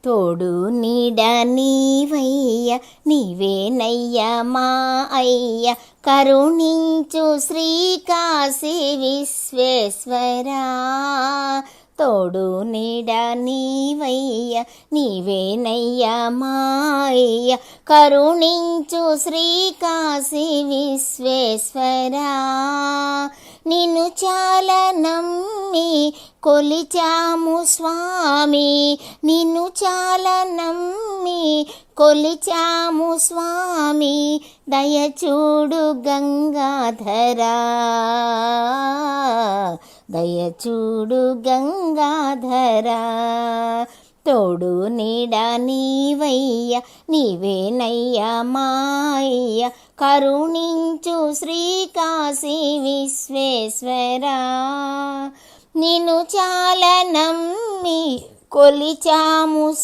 తోడు నీడ నీవయ్య నీవేనయ్య మా అయ్య కరుణించు శ్రీ కాశీ విశ్వేశ్వరా. తోడు నీడ నీవయ్య నీవేనయ్య మా అయ్య కరుణించు శ్రీ కాశీ విశ్వేశ్వరా. నిన్ను చాలా నమ్మి కొలిచాము స్వామి, నిన్ను చాలా నమ్మి కొలిచాము స్వామి, దయచూడు గంగాధరా, దయచూడు గంగాధరా. తోడు నీడ నీవయ్య నీవేనయ్య మాయ్య కరుణించు శ్రీ కాశీ విశ్వేశ్వరా. నిన్ను చాలా నమ్మి కొలిచాము